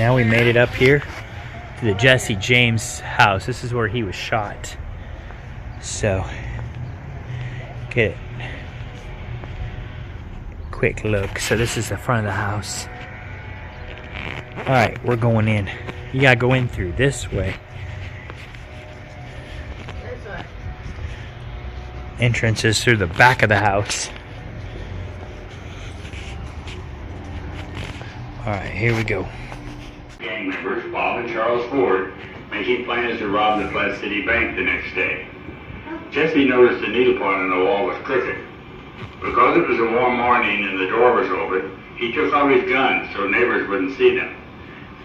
Now we made it up here to the Jesse James house. This is where he was shot. So, get it. Quick look. So this is the front of the house. Alright, we're going in. You gotta go in through this way. Entrance is through the back of the house. Alright, here we go. Gang members Bob and Charles Ford making plans to rob the Platte City Bank the next day. Jesse noticed the needle point on the wall was crooked. Because it was a warm morning and the door was open, he took off his gun so neighbors wouldn't see them.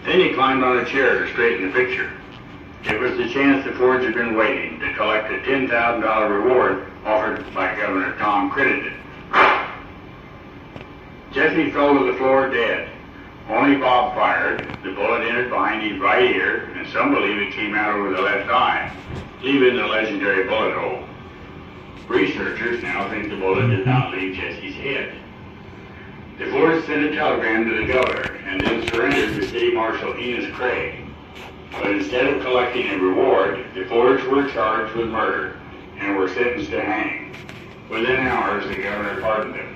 Then he climbed on a chair to straighten the picture. It was the chance the Fords had been waiting to collect a $10,000 reward offered by Governor Tom Crittenden. Jesse fell to the floor dead. Only Bob fired. The bullet entered behind his right ear, and some believe it came out over the left eye, leaving the legendary bullet hole. Researchers now think the bullet did not leave Jesse's head. The Fords sent a telegram to the governor and then surrendered to City Marshal Enos Craig. But instead of collecting a reward, the Fords were charged with murder and were sentenced to hang. Within hours, the governor pardoned them.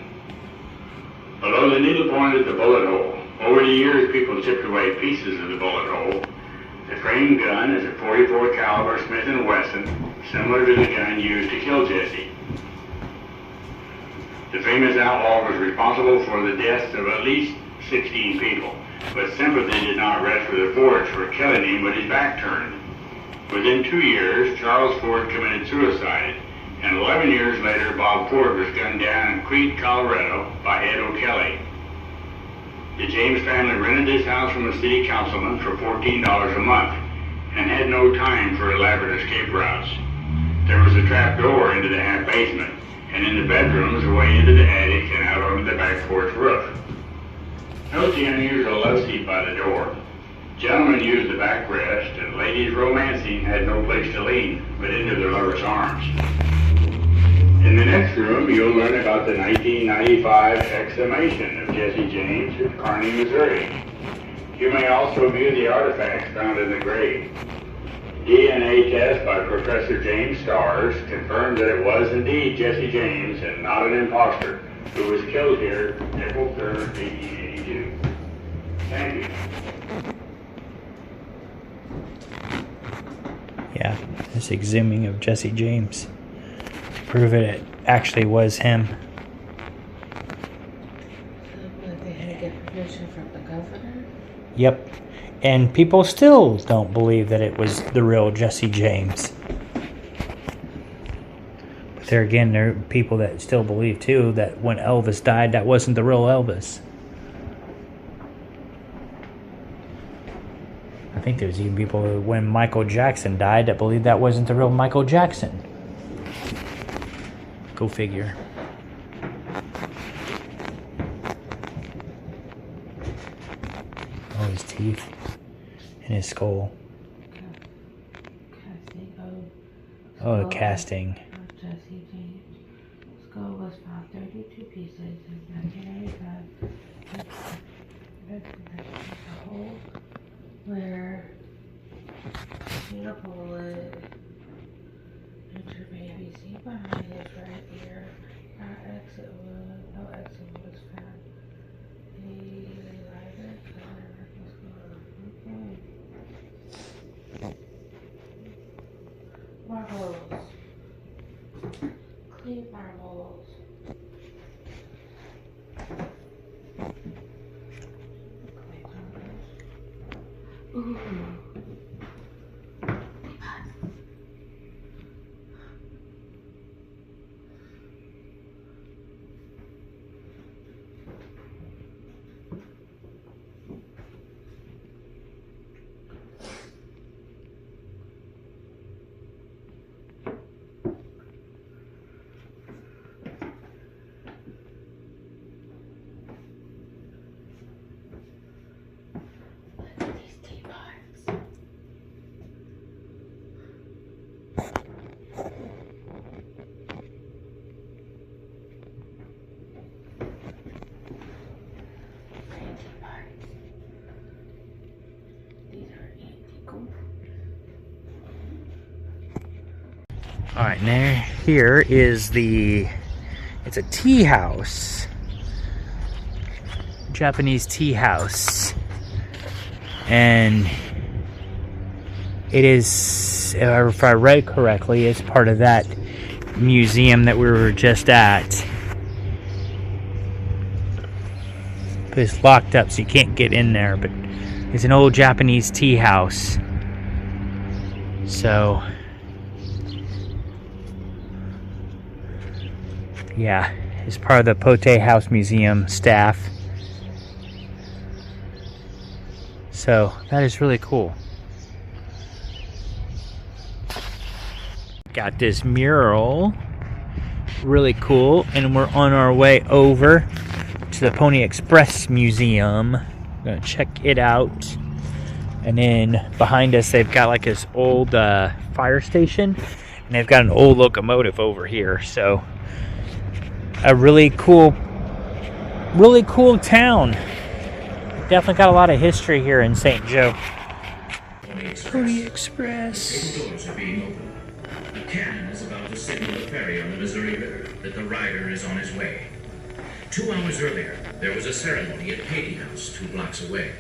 Below the needle point is the bullet hole. Over the years, people chipped away pieces of the bullet hole. The frame gun is a .44 caliber Smith & Wesson, similar to the gun used to kill Jesse. The famous outlaw was responsible for the deaths of at least 16 people, but sympathy did not rest with the Fords for killing him with his back turned. Within 2 years, Charles Ford committed suicide, and 11 years later, Bob Ford was gunned down in Crete, Colorado by Ed O'Kelly. The James family rented this house from a city councilman for $14 a month and had no time for elaborate escape routes. There was a trap door into the half basement, and in the bedrooms, a way into the attic and out onto the back porch roof. Note the unusual love seat by the door. Gentlemen used the backrest, and ladies romancing had no place to lean but into their lovers' arms. In the next room, you'll learn about the 1995 exhumation of Jesse James in Kearney, Missouri. You may also view the artifacts found in the grave. DNA test by Professor James Starrs confirmed that it was indeed Jesse James and not an imposter who was killed here April 3rd, 1882. Thank you. Yeah, this exhuming of Jesse James. Prove it actually was him. But they had to get permission from the governor? Yep. And people still don't believe that it was the real Jesse James. But there again, there are people that still believe too that when Elvis died, that wasn't the real Elvis. I think there's even people who, when Michael Jackson died, that believed that wasn't the real Michael Jackson. Go figure. Oh, his teeth and his skull. Oh, the casting. Jesse James. Skull was found 32 pieces in 1985. The hole where the bullet entered may be seen behind his right ear. No exit was found. The lighter color was okay. Marbles. Clean marbles. Clean marbles. Ooh. Cool. All right, now here is it's a tea house. Japanese tea house. And it is, if I read correctly, it's part of that museum that we were just at. But it's locked up, so you can't get in there, but it's an old Japanese tea house. So, yeah, it's part of the Patte House Museum staff. So, that is really cool. Got this mural, really cool, and we're on our way over to the Pony Express Museum. I'm gonna check it out. And then behind us they've got like this old fire station, and they've got an old locomotive over here. So a really cool town. Definitely got a lot of history here in St. Joe. Pony Express. The doors are being opened. The cannon is about to signal the ferry on the Missouri River that the rider is on his way. 2 hours earlier, there was a ceremony at Patte House 2 blocks away.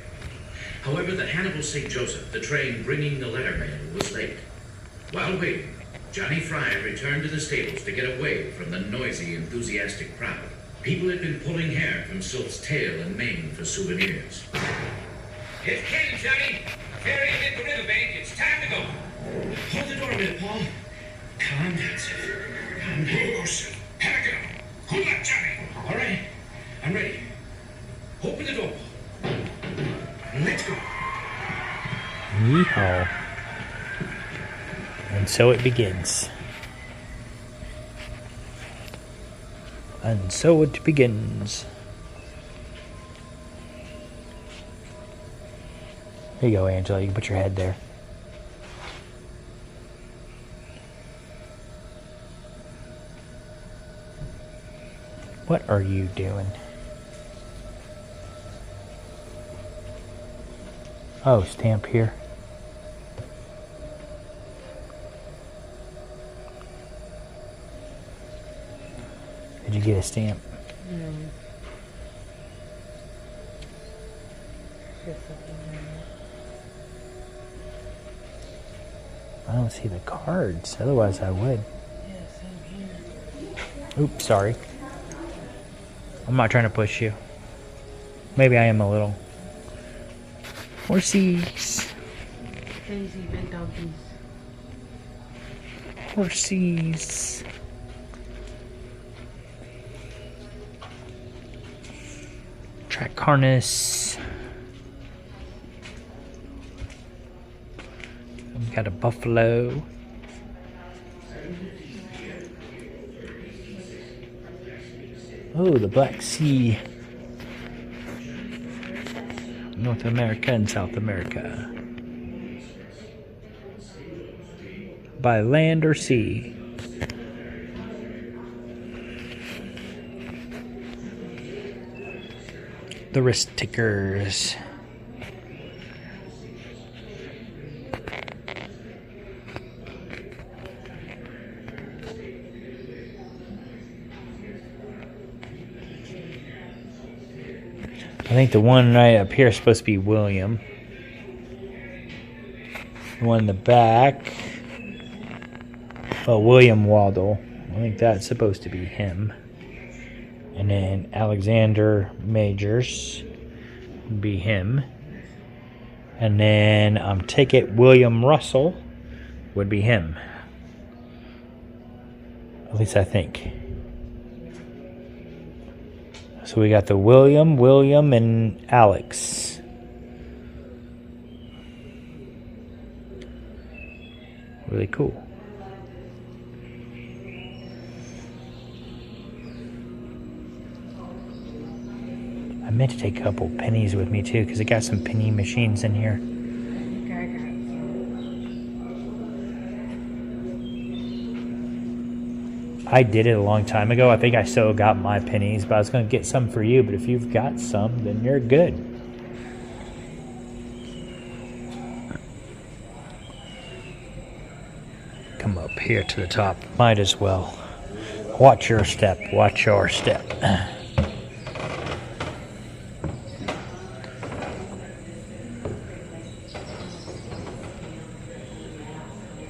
However, the Hannibal St. Joseph, the train bringing the letter mail, was late. While waiting, Johnny Fry returned to the stables to get away from the noisy, enthusiastic crowd. People had been pulling hair from Sylph's tail and mane for souvenirs. It's Ken, Johnny. Ferry hit the riverbank. It's time to go. Hold the door a minute, Paul. Calm down, Sylph. Calm down. Panic up. Good luck, Johnny. All right, I'm ready. Open the door, Paul. Let's go. Yeehaw. And so it begins. And so it begins. Here you go, Angela. You can put your head there. What are you doing? Oh, stamp here. Did you get a stamp? No. Just something normal. I don't see the cards. Otherwise, I would. Yeah, same here. Oops, sorry. I'm not trying to push you. Maybe I am a little. Horsies. Daisy, big donkeys. Horsies. Track harness. We've got a buffalo. Oh, the Black Sea. North America and South America. By land or sea. The wrist tickers. I think the one right up here is supposed to be William. The one in the back. Oh, William Waddle. I think that's supposed to be him. And then Alexander Majors would be him. And then take it William Russell would be him. At least I think. So we got the William, and Alex. Really cool. I meant to take a couple pennies with me too, because I got some penny machines in here. I think I got some. I did it a long time ago. I think I still got my pennies, but I was going to get some for you. But if you've got some, then you're good. come up here to the top. Might as well. Watch your step. Watch your step.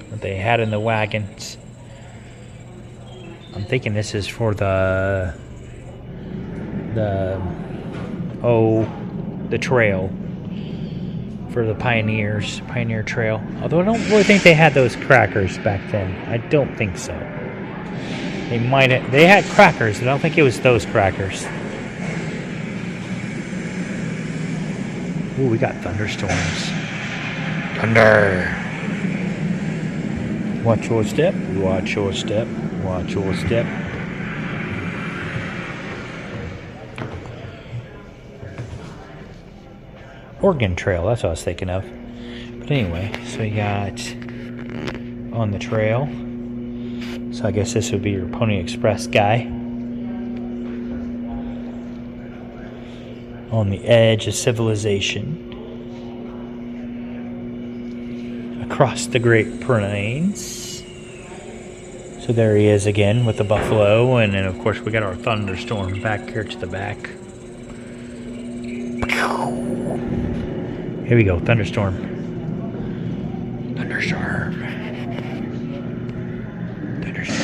What they had in the wagons. I'm thinking this is for the trail. For the Pioneer Trail. Although I don't really think they had those crackers back then. I don't think so. They had crackers, but I don't think it was those crackers. Ooh, we got thunderstorms. Thunder. Watch your step, watch your step, watch your step. Oregon Trail, that's what I was thinking of. But anyway, so we got on the trail. So I guess this would be your Pony Express guy. On the edge of civilization. Across the Great Plains. So there he is again with the buffalo. And then of course we got our thunderstorm back here to the back. Here we go, thunderstorm. Thunderstorm. Thunderstorm.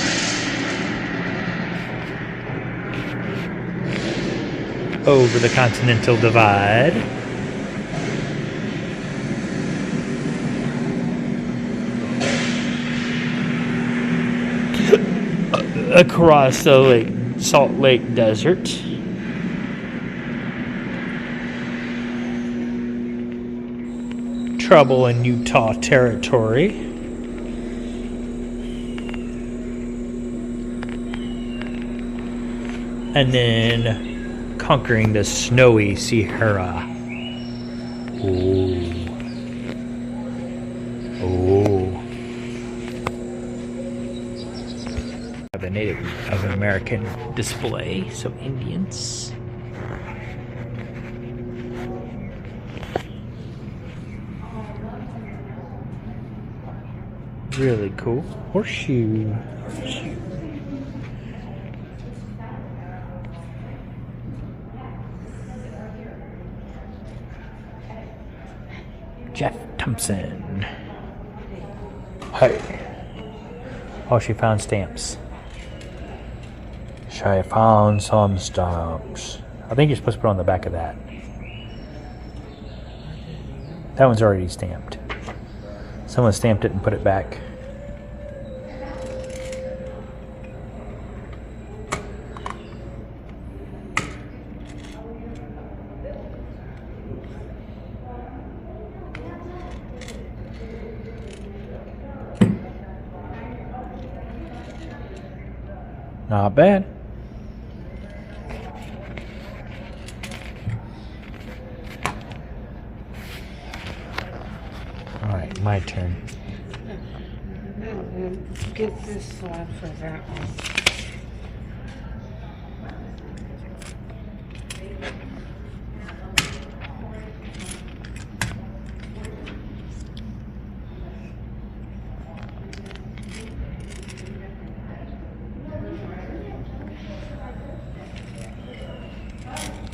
Over the Continental Divide. Across the Salt Lake Desert. Trouble in Utah Territory. And then conquering the snowy Sierra. Ooh. Oh. The Native American display, so Indians. Really cool. Horseshoe. Horseshoe. Jeff Thompson. Hey. Oh, she found stamps. She found some stamps. I think you're supposed to put on the back of that. That one's already stamped. Someone stamped it and put it back. Not bad. Alright, my turn. Get this one for that one.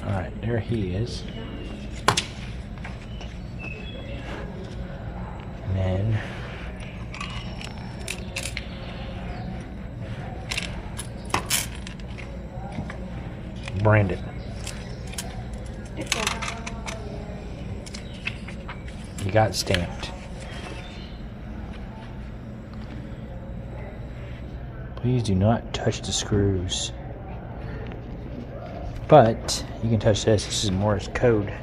Alright, there he is. And then Brandon. You got stamped. Please do not touch the screws. But you can touch this. This is Morse code.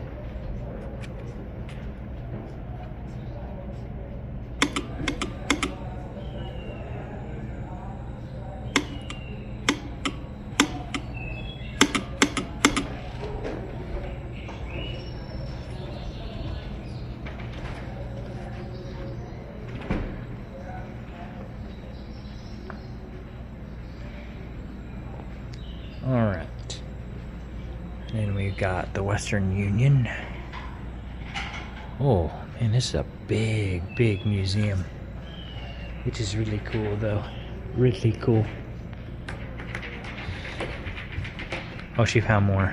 Alright. And we've got the Western Union. Oh, man, this is a big, big museum. which is really cool though. Really cool. Oh, she found more.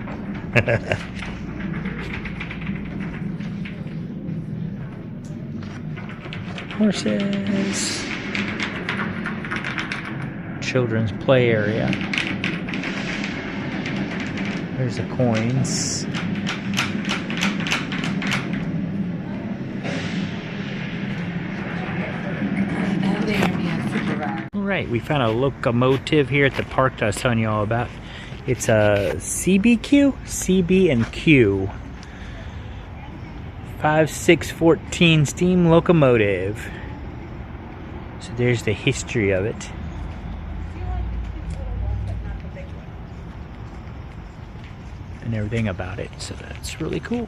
Horses. Children's play area. There's the coins. Alright, we found a locomotive here at the park that I was telling you all about. It's a CB and Q 5614 steam locomotive. So there's the history of it. And everything about it. So that's really cool.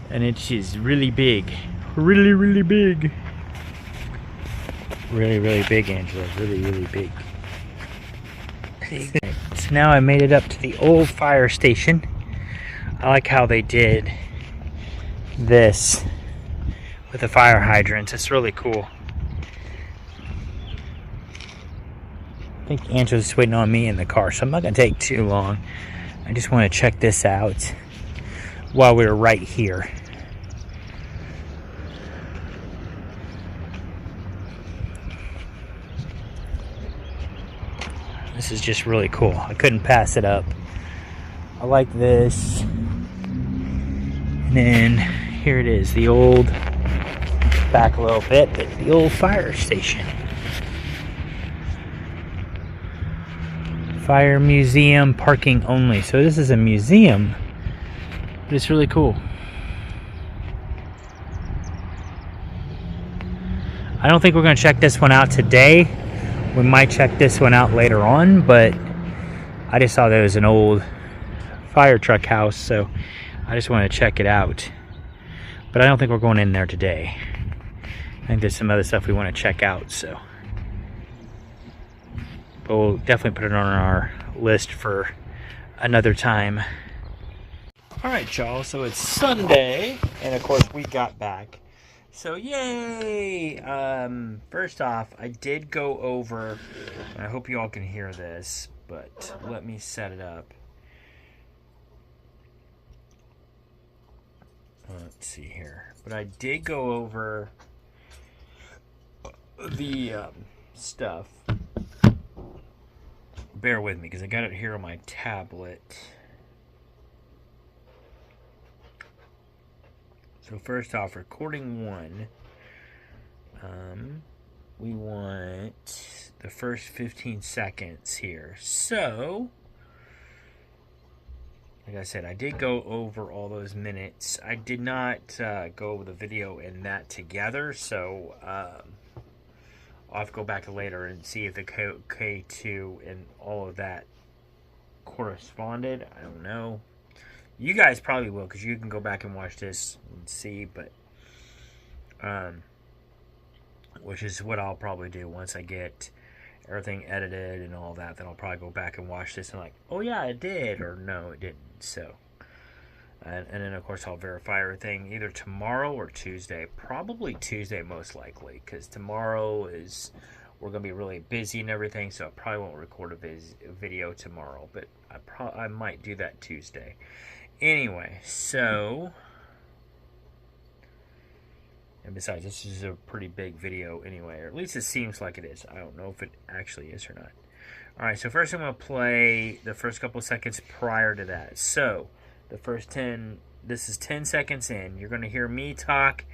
And it is really big. Really, really big. Really, really big, Angela. Really, really big. So now I made it up to the old fire station. I like how they did this with the fire hydrants. It's really cool. I think Angela's just waiting on me in the car, so I'm not going to take too long. I just want to check this out while we're right here. This is just really cool. I couldn't pass it up. I like this. And then here it is, the old, back a little bit, but the old fire station. Fire museum, parking only. So this is a museum, but it's really cool. I don't think we're going to check this one out today. We might check this one out later on, but I just saw there was an old fire truck house, so I just want to check it out. But I don't think we're going in there today. I think there's some other stuff we want to check out, so. But we'll definitely put it on our list for another time. Alright, y'all, so it's Sunday, and of course we got back. So yay! First off, I did go over, and I hope you all can hear this, but let me set it up. Let's see here. But I did go over the stuff. Bear with me, because I got it here on my tablet. So first off, recording 1, we want the first 15 seconds here. So, like I said, I did go over all those minutes. I did not go over the video and that together, so I'll have to go back later and see if the K2 and all of that corresponded. I don't know. You guys probably will, because you can go back and watch this and see, but which is what I'll probably do once I get everything edited and all that. Then I'll probably go back and watch this and like, oh yeah, it did, or no, it didn't. So, and then of course I'll verify everything either tomorrow or Tuesday. Probably Tuesday most likely, because tomorrow we're gonna be really busy and everything, so I probably won't record a video tomorrow. But I might do that Tuesday. Anyway, so, and besides, this is a pretty big video anyway, or at least it seems like it is. I don't know if it actually is or not. Alright, so first I'm going to play the first couple seconds prior to that. So, the first 10, this is 10 seconds in. You're going to hear me talk,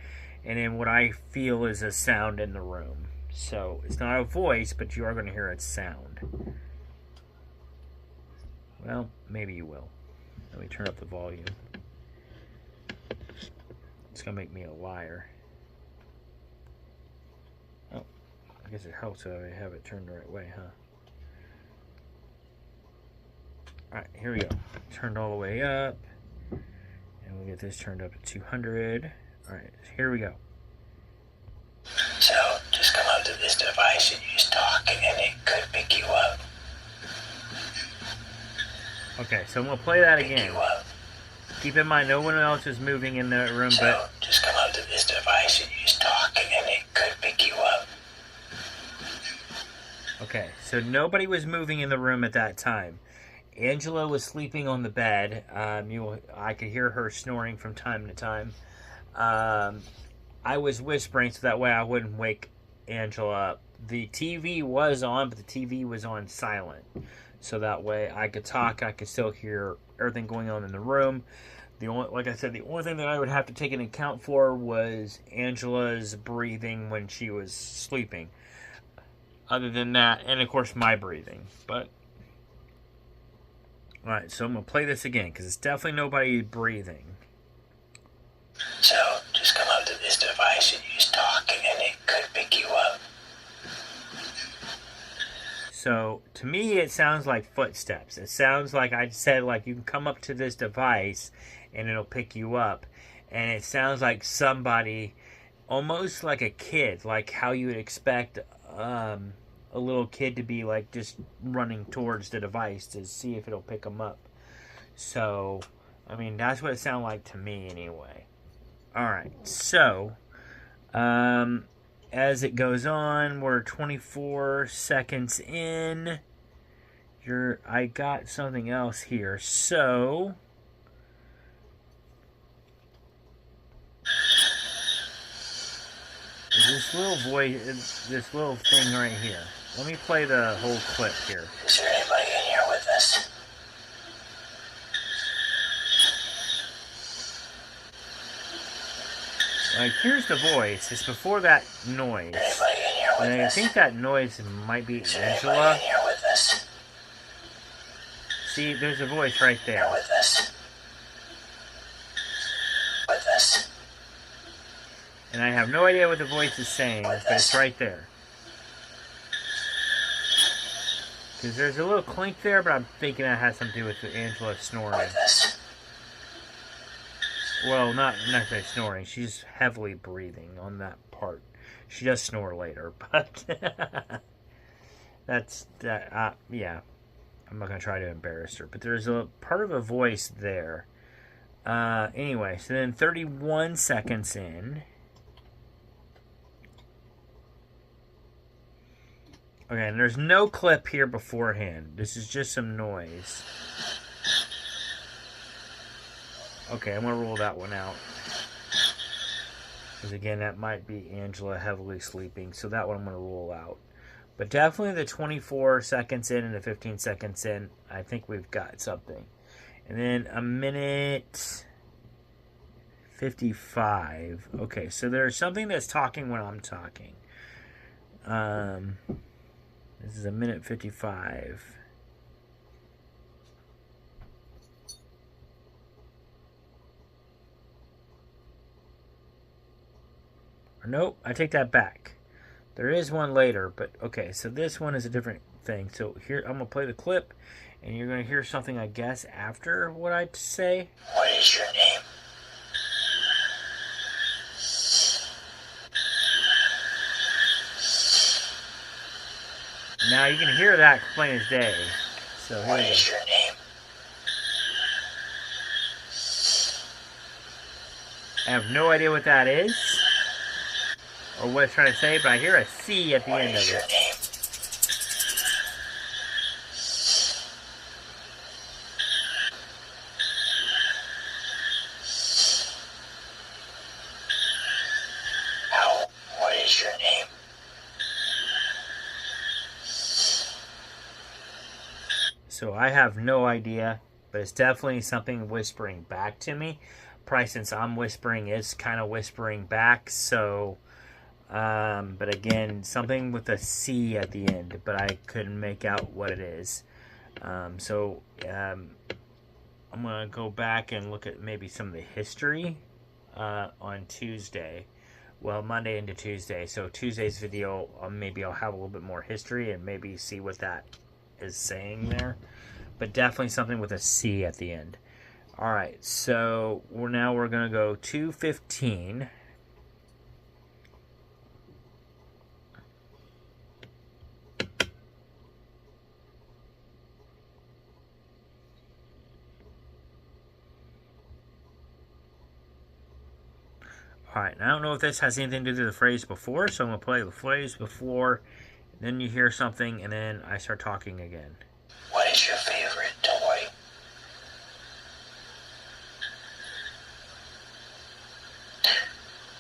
and then what I feel is a sound in the room. So, it's not a voice, but you are going to hear its sound. Well, maybe you will. Let me turn up the volume. It's going to make me a liar. Oh, I guess it helps if I have it turned the right way, huh? Alright, here we go. Turned all the way up. And we'll get this turned up to 200. Alright, here we go. So, just come up to this device and use talk, and it could pick you up. Okay, so I'm going to play that again. Keep in mind, no one else is moving in the room, so, but... just come up to this device and use talk, and it could pick you up. so nobody was moving in the room at that time. Angela was sleeping on the bed. I could hear her snoring from time to time. I was whispering so that way I wouldn't wake Angela up. The TV was on, but the TV was on silent. So that way I could talk, I could still hear everything going on in the room. Like I said, the only thing that I would have to take into account for was Angela's breathing when she was sleeping. Other than that, and of course my breathing. But, alright, so I'm going to play this again, because it's definitely nobody breathing. So, just come up to this device and use talking and it could pick you up. So, to me, it sounds like footsteps. It sounds like I said, like, you can come up to this device and it'll pick you up. And it sounds like somebody, almost like a kid, like how you would expect a little kid to be, like, just running towards the device to see if it'll pick them up. So, I mean, that's what it sounded like to me anyway. Alright, so, as it goes on, we're 24 seconds in. I got something else here. So, this little voice, this little thing right here. Let me play the whole clip here. Is there anybody in here with us? Like, here's the voice. It's before that noise. Anybody in here with And I us? think that noise might be Is there anybody Angela. in here with us? See, there's a voice right there. With us? With us? And I have no idea what the voice is saying, but it's right there. Because there's a little clink there, but I'm thinking that has something to do with Angela snoring. With us? Well, not necessarily snoring. She's heavily breathing on that part. She does snore later, but that's that. Yeah, I'm not gonna try to embarrass her, but there's a part of a voice there. Anyway, so then 31 seconds in. Okay, and there's no clip here beforehand. This is just some noise. Okay, I'm going to rule that one out. Because again, that might be Angela heavily sleeping. So that one I'm going to rule out. But definitely the 24 seconds in and the 15 seconds in, I think we've got something. And then a minute 55. Okay, so there's something that's talking when I'm talking. This is a minute 55. Or nope, I take that back. There is one later, but okay, so this one is a different thing. So here, I'm going to play the clip, and you're going to hear something, I guess, after what I say. What is your name? Now you can hear that plain as day. So here What we go. is your name? I have no idea what that is, or what it's trying to say, but I hear a C at the What end is of your it. name? How? What is your name? So I have no idea, but it's definitely something whispering back to me. Probably since I'm whispering, it's kind of whispering back. So, but again, something with a C at the end, but I couldn't make out what it is. I'm going to go back and look at maybe some of the history on Tuesday. Well, Monday into Tuesday. So Tuesday's video, maybe I'll have a little bit more history and maybe see what that is saying there. But definitely something with a C at the end. Alright, so we're going to go 2:15. Alright, I don't know if this has anything to do with the phrase before, so I'm going to play the phrase before, Then you hear something, and then I start talking again. What is your favorite toy?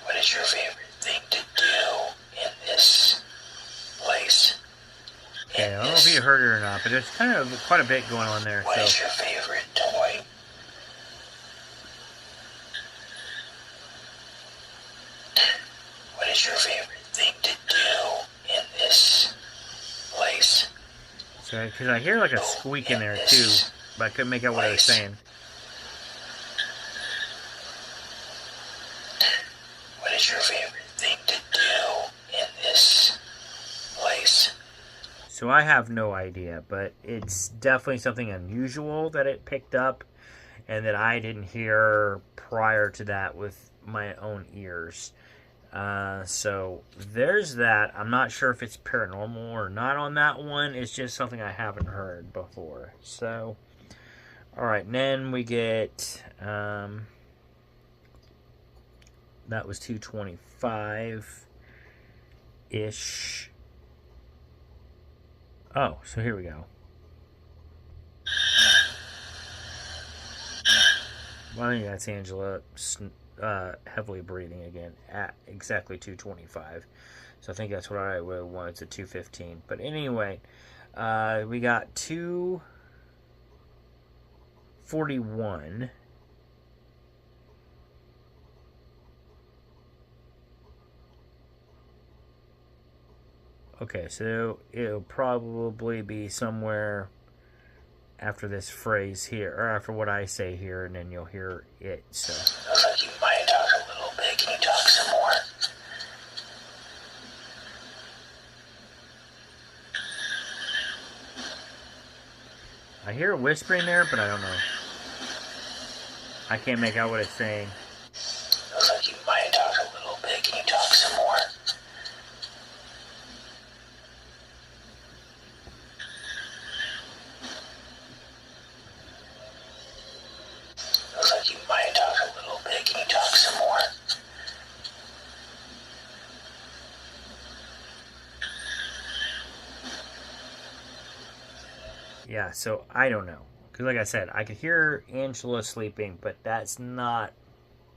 What is your favorite thing to do in this place? Okay, I don't know if you heard it or not, but there's kind of quite a bit going on there. What is your favorite toy? What is your favorite thing to do in this place? So, because I hear like a squeak in there too, but I couldn't make out what I was saying. What is your favorite thing to do in this place? So I have no idea, but it's definitely something unusual that it picked up and that I didn't hear prior to that with my own ears. So there's that. I'm not sure if it's paranormal or not on that one. It's just something I haven't heard before. So, all right, and then we get that was 225 ish. Oh, so here we go. Well, I think that's Angela heavily breathing again at exactly 225. So I think that's what I really wanted to 215. But anyway, we got 241. Okay, so it'll probably be somewhere after this phrase here, or after what I say here, and then you'll hear it. So Looks like you might talk a little bit. Can you talk some more? I hear whispering there, but I don't know. I can't make out what it's saying. Looks like you might talk a little bit. Can you talk some more? Looks like you might talk a little bit. Can you talk some more? Yeah, so I don't know. Because like I said, I could hear Angela sleeping, but that's not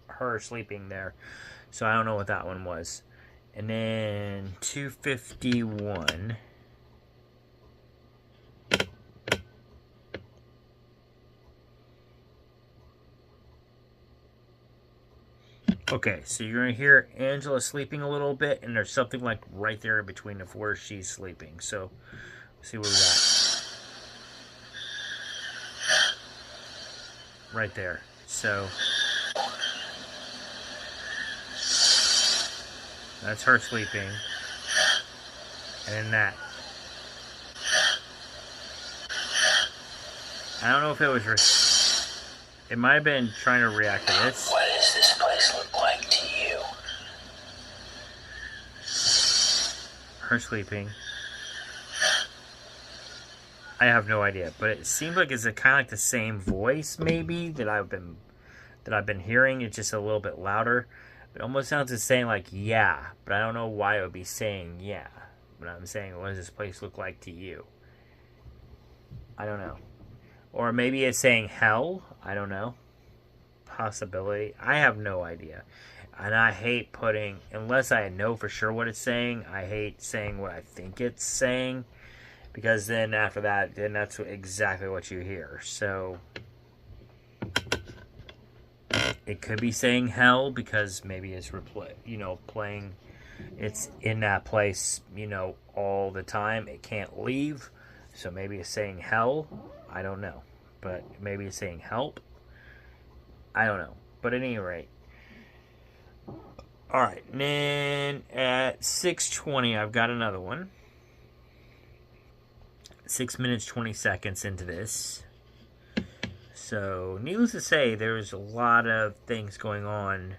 her sleeping there. So I don't know what that one was. And then 251. Okay, so you're going to hear Angela sleeping a little bit, and there's something like right there in between of where she's sleeping. So, let's see what we got. Right there. So, that's her sleeping. And then that. I don't know if it was... It might have been trying to react to this. What does this place look like to you? Her sleeping. I have no idea, but it seems like it's kind of like the same voice, maybe that I've been hearing. It's just a little bit louder. It almost sounds like saying like yeah, but I don't know why it would be saying yeah. But I'm saying, what does this place look like to you? I don't know, or maybe it's saying hell. I don't know. Possibility. I have no idea, and I hate putting unless I know for sure what it's saying. I hate saying what I think it's saying. Because then after that, then that's exactly what you hear. So it could be saying hell because maybe it's playing. It's in that place, all the time. It can't leave. So maybe it's saying hell. I don't know. But maybe it's saying help. I don't know. But at any rate. Alright. And then at 6:20, I've got another one. 6 minutes, 20 seconds into this. So, needless to say, there's a lot of things going on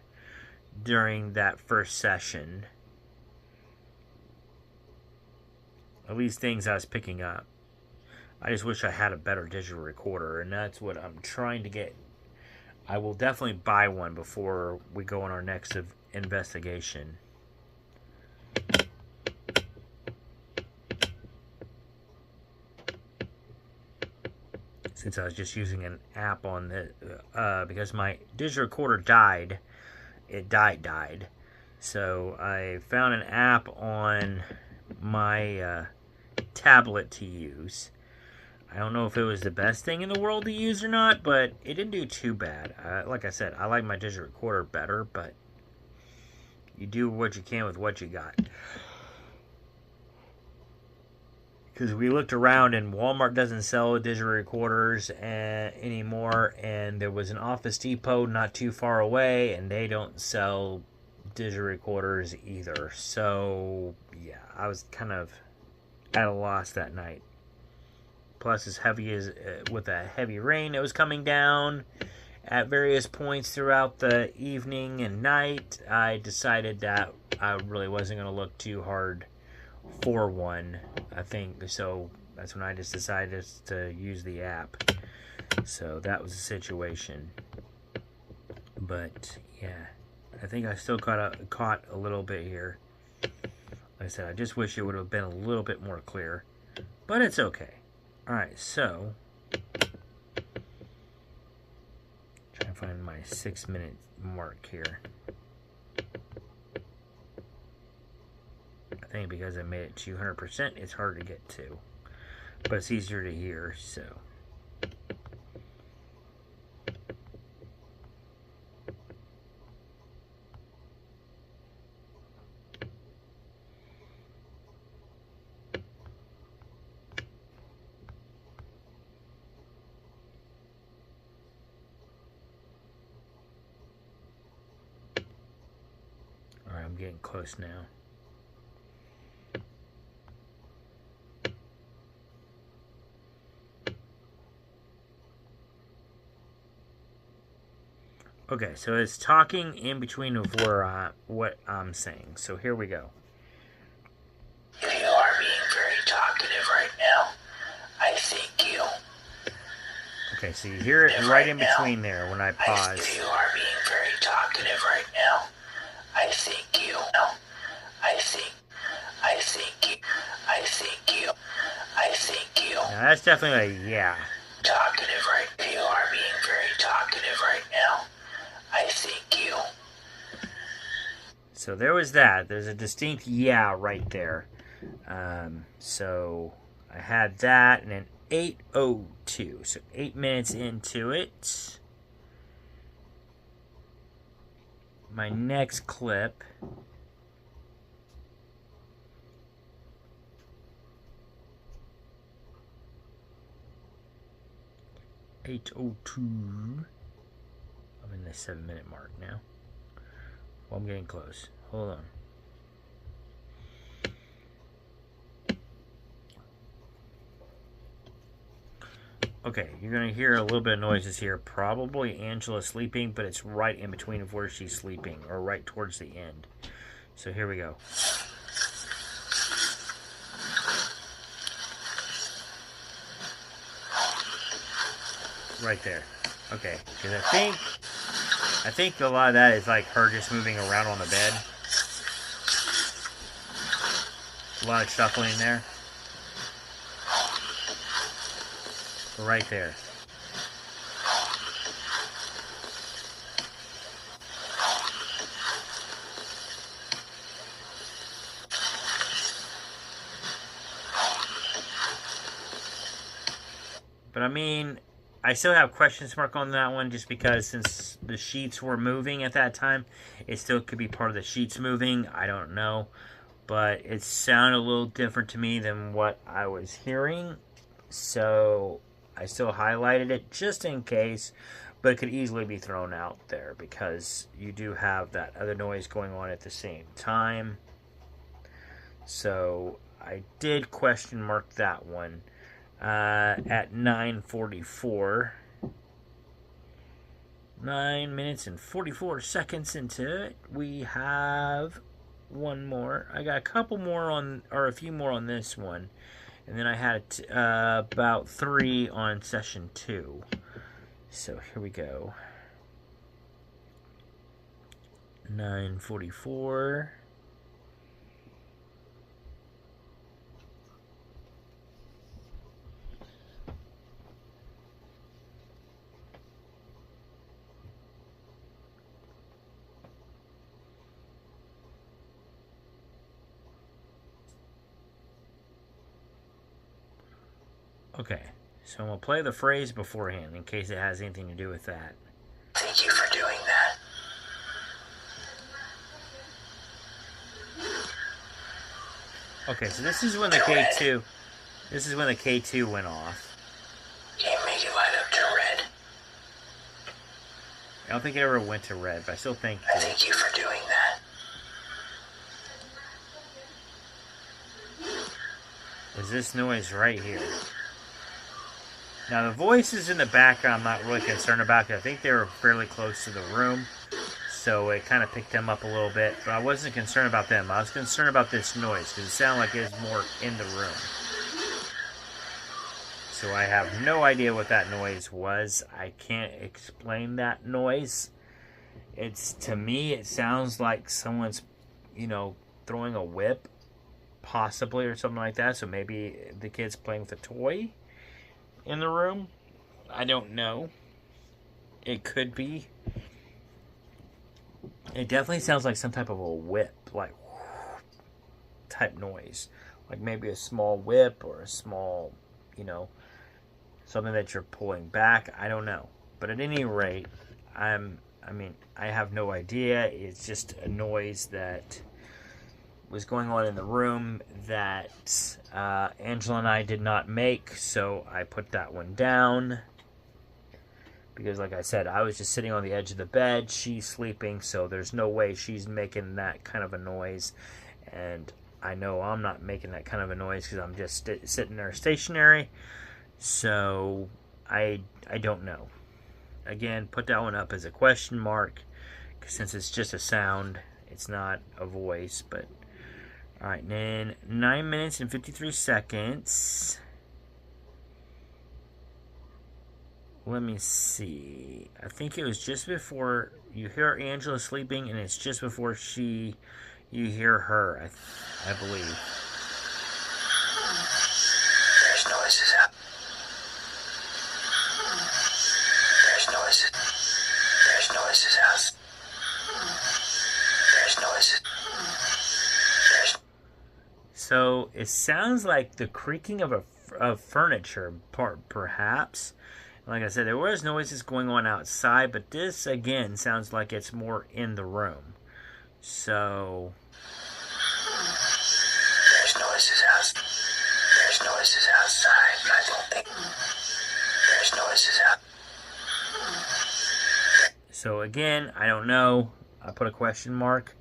during that first session. At least things I was picking up. I just wish I had a better digital recorder, and that's what I'm trying to get. I will definitely buy one before we go on our next investigation. since I was just using an app on the because my digital recorder died. It died. So I found an app on my tablet to use. I don't know if it was the best thing in the world to use or not, but it didn't do too bad. Like I said, I like my digital recorder better, but you do what you can with what you got. Because we looked around and Walmart doesn't sell digital recorders anymore, and there was an Office Depot not too far away, and they don't sell digital recorders either. So yeah, I was kind of at a loss that night. Plus, as heavy as with a heavy rain that was coming down at various points throughout the evening and night, I decided that I really wasn't going to look too hard for one. I think so. That's when I just decided to use the app. So that was the situation. But yeah, I think I still caught a little bit here. Like I said, I just wish it would have been a little bit more clear, but it's okay. Alright, so trying to find my 6-minute mark here. I think because I made it 200%, it's hard to get to, but it's easier to hear, so. Alright, I'm getting close now. Okay, so it's talking in between of what I'm saying. So here we go. If you are being very talkative right now, I think you... Okay, so you hear it right in between there when I pause. If you are being very talkative right now, I think you... No, I think you... Now that's definitely a yeah. Talkative right... If you are being very talkative right now, I think you... So there was that. There's a distinct yeah right there. So I had that, and then 8:02. So 8 minutes into it. My next clip. $8:02. I'm in the 7-minute mark now. Well, I'm getting close. Hold on. Okay, you're going to hear a little bit of noises here. Probably Angela sleeping, but it's right in between of where she's sleeping, or right towards the end. So here we go. Right there. Okay, because I think a lot of that is like her just moving around on the bed. A lot of shuffling in there. Right there. But I mean, I still have questions mark on that one just because since the sheets were moving at that time, it still could be part of the sheets moving. I don't know. But it sounded a little different to me than what I was hearing. So I still highlighted it just in case. But it could easily be thrown out there because you do have that other noise going on at the same time. So I did question mark that one. At 9:44, 9 minutes and 44 seconds into it, we have one more. I got a couple more on, or a few more on this one, and then I had about 3 on session 2. So here we go. 9:44. Okay, so I'm going to play the phrase beforehand in case it has anything to do with that. Thank you for doing that. Okay, so this is when the K2... This is when the K2 went off. Can't make it light up to red. I don't think it ever went to red, but I still think... I thank you for doing that. Is this noise right here? Now, the voices in the background I'm not really concerned about because I think they were fairly close to the room. So it kind of picked them up a little bit. But I wasn't concerned about them. I was concerned about this noise because it sounded like it was more in the room. So I have no idea what that noise was. I can't explain that noise. To me, it sounds like someone's, throwing a whip. Possibly or something like that. So maybe the kid's playing with a toy in the room. I don't know. It could be. It definitely sounds like some type of a whip, like type noise. Like maybe a small whip or a small, something that you're pulling back. I don't know. But at any rate, I have no idea. It's just a noise that was going on in the room that Angela and I did not make, so I put that one down. Because like I said, I was just sitting on the edge of the bed, she's sleeping, so there's no way she's making that kind of a noise. And I know I'm not making that kind of a noise because I'm just sitting there stationary. So I don't know. Again, put that one up as a question mark, since it's just a sound, it's not a voice, but... Alright, then 9 minutes and 53 seconds. Let me see. I think it was just before you hear Angela sleeping, and it's just before you hear her, I believe. There's noises out. There's noises. There's noises out. There's noises. So it sounds like the creaking of furniture, perhaps. Like I said, there was noises going on outside, but this again sounds like it's more in the room. So there's noises out. There's noises outside, but I don't think there's noises out. So again, I don't know. I put a question mark.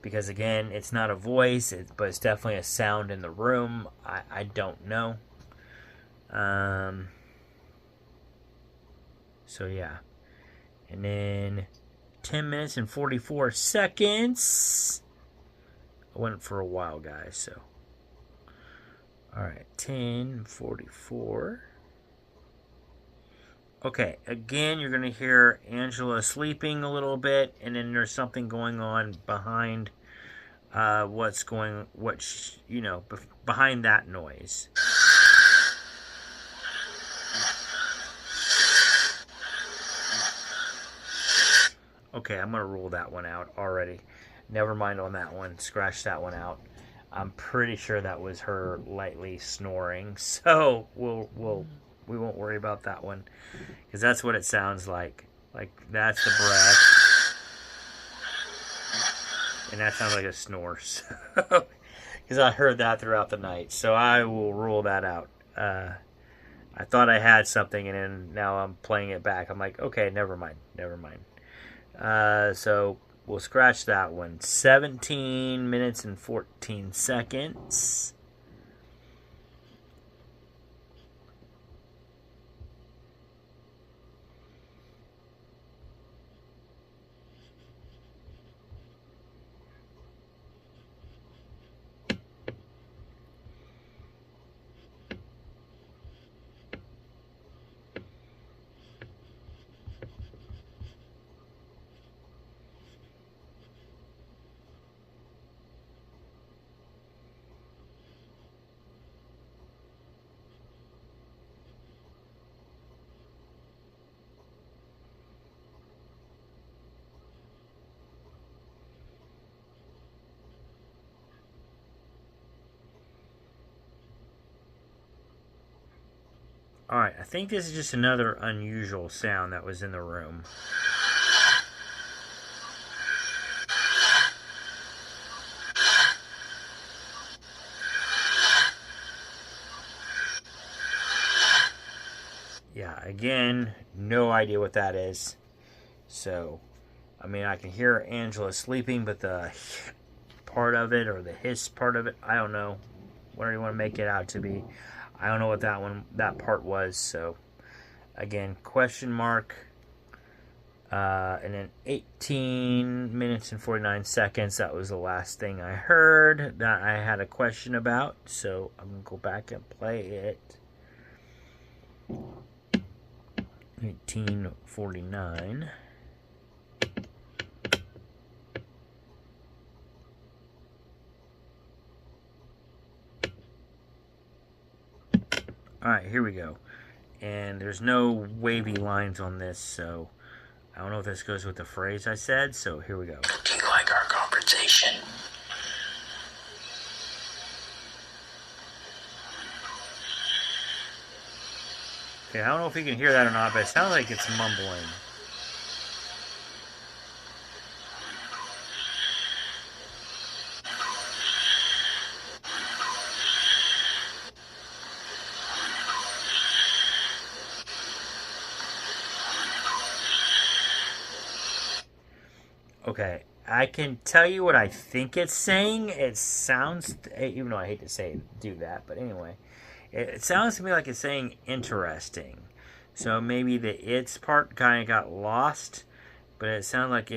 Because again, it's not a voice, but it's definitely a sound in the room. I don't know. So yeah. And then 10 minutes and 44 seconds. I went for a while, guys, so. Alright, 10:44. Okay, again, you're going to hear Angela sleeping a little bit, and then there's something going on behind behind that noise. Okay, I'm going to rule that one out already. Never mind on that one. Scratch that one out. I'm pretty sure that was her lightly snoring, so we won't worry about that one, because that's what it sounds like. Like, that's the breath. And that sounds like a snore. Because I heard that throughout the night. So I will rule that out. I thought I had something, and then now I'm playing it back. I'm like, okay, never mind. So we'll scratch that one. 17 minutes and 14 seconds. Alright, I think this is just another unusual sound that was in the room. Yeah, again, no idea what that is. So, I mean, I can hear Angela sleeping, but the part of it, or the hiss part of it, I don't know. Whatever you want to make it out to be. I don't know what that part was. So, again, question mark. And then 18 minutes and 49 seconds. That was the last thing I heard that I had a question about. So, I'm going to go back and play it. 1849. Alright, here we go. And there's no wavy lines on this, so I don't know if this goes with the phrase I said, so here we go. Do you like our conversation? Okay, I don't know if you can hear that or not, but it sounds like it's mumbling. Okay, I can tell you what I think it's saying. It sounds, even though I hate to say do that, but anyway. It sounds to me like it's saying interesting. So maybe the it's part kind of got lost, but it sounds like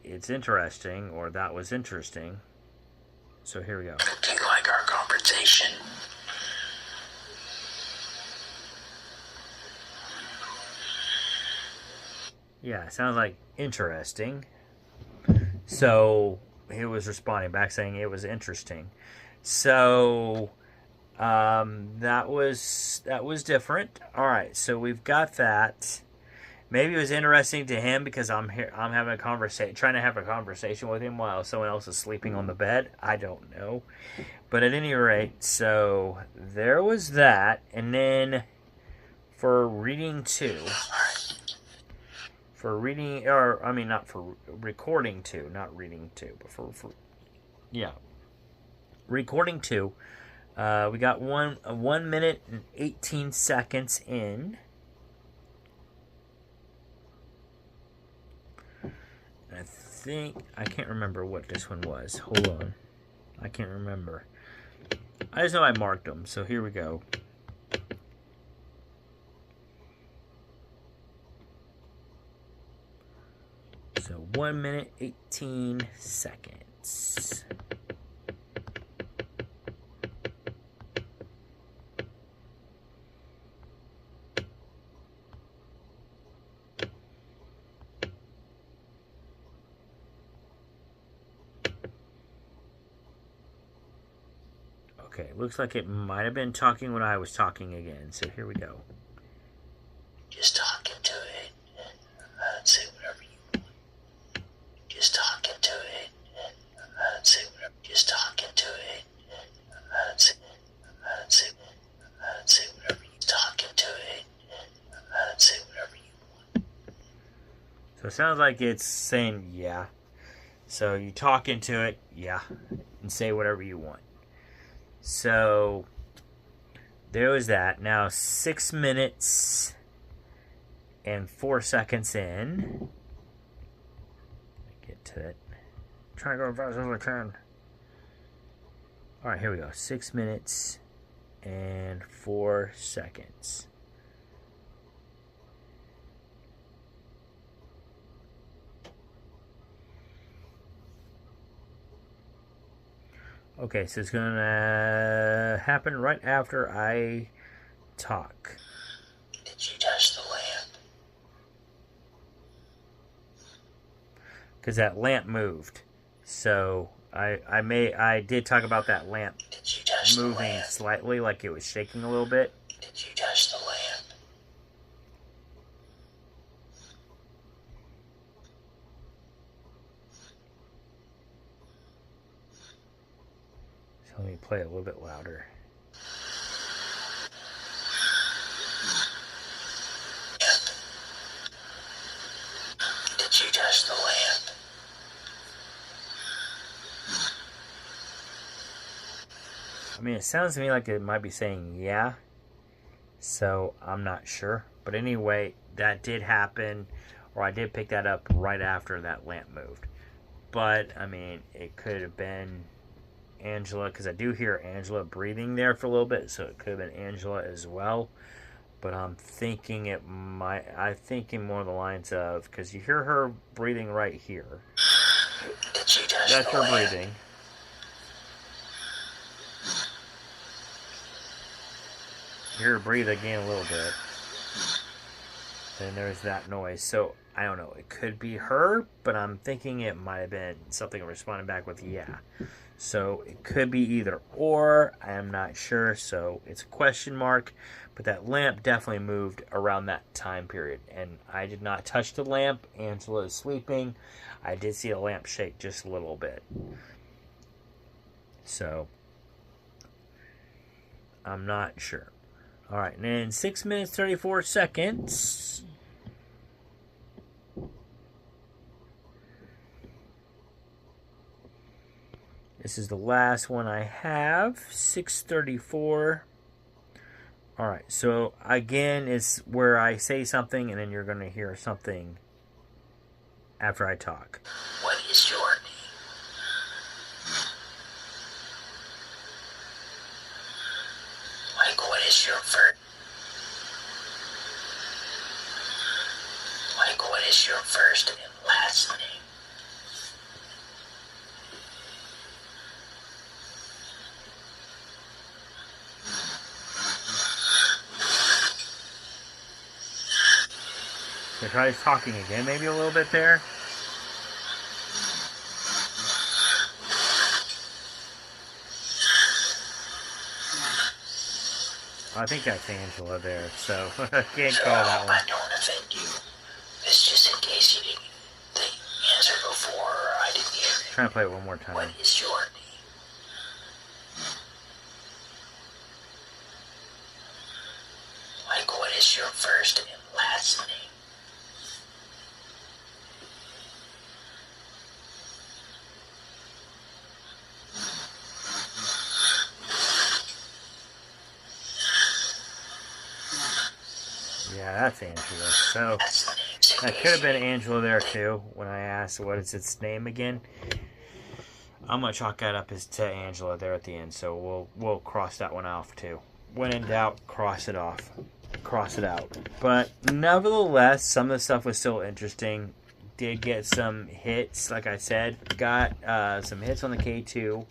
it's interesting, or that was interesting. So here we go. Do you like our conversation? Yeah, it sounds like interesting. So he was responding back saying it was interesting. So that was different. All right, so we've got that. Maybe it was interesting to him because I'm having a conversation, trying to have a conversation with him while someone else is sleeping on the bed. I don't know, but at any rate, so there was that, and then for reading 2. For reading, or I mean, not for recording 2, not reading 2, but for yeah, recording 2. We got 1 minute and 18 seconds in. I think I can't remember what this one was. Hold on, I can't remember. I just know I marked them. So here we go. So 1 minute, 18 seconds. Okay, looks like it might have been talking when I was talking again. So here we go. Just talk into it. Say whatever you want. Just talk into it. Say whatever. Just talk into it. Say whatever you talk into it. Say whatever you want. So it sounds like it's saying yeah. So you talk into it, yeah, and say whatever you want. So there was that. Now 6 minutes and 4 seconds in. Get to it. I'm trying to go as fast as I can. Alright, here we go. 6 minutes and 4 seconds. Okay, so it's gonna happen right after I talk. Did you touch the lamp? Because that lamp moved. So I did talk about that lamp Did you touch the moving lamp? slightly, like it was shaking a little bit. Did you touch the lamp? So let me play it a little bit louder. I mean, it sounds to me like it might be saying yeah. So, I'm not sure. But anyway, that did happen. Or I did pick that up right after that lamp moved. But, I mean, it could have been Angela. Because I do hear Angela breathing there for a little bit. So, it could have been Angela as well. But I'm thinking it might... I'm thinking more of the lines of... Because you hear her breathing right here. That's her breathing. You hear her breathe again a little bit. Then there's that noise. So, I don't know. It could be her, but I'm thinking it might have been something responding back with yeah. So, it could be either or. I am not sure. So, it's a question mark. But that lamp definitely moved around that time period. And I did not touch the lamp. Angela is sleeping. I did see a lamp shake just a little bit. So, I'm not sure. Alright, and then 6 minutes, 34 seconds. This is the last one I have. 6:34. Alright, so again, it's where I say something and then you're going to hear something after I talk. What is your name? Like, what is your first? Like, what is your first and last name? So try talking again, maybe a little bit there. I think that's Angela there, so I can't call that one. I don't offend you. It's just in case you didn't answer before or I didn't hear it. Try to play it one more time. What is your name? Like, what is your first and last name? Yeah, that's Angela. So that could have been Angela there too. When I asked what is its name again, I'm gonna chalk that up as to Angela there at the end. So we'll cross that one off too. When in doubt, cross it off, cross it out. But nevertheless, some of the stuff was still interesting. Did get some hits, like I said. Got some hits on the K2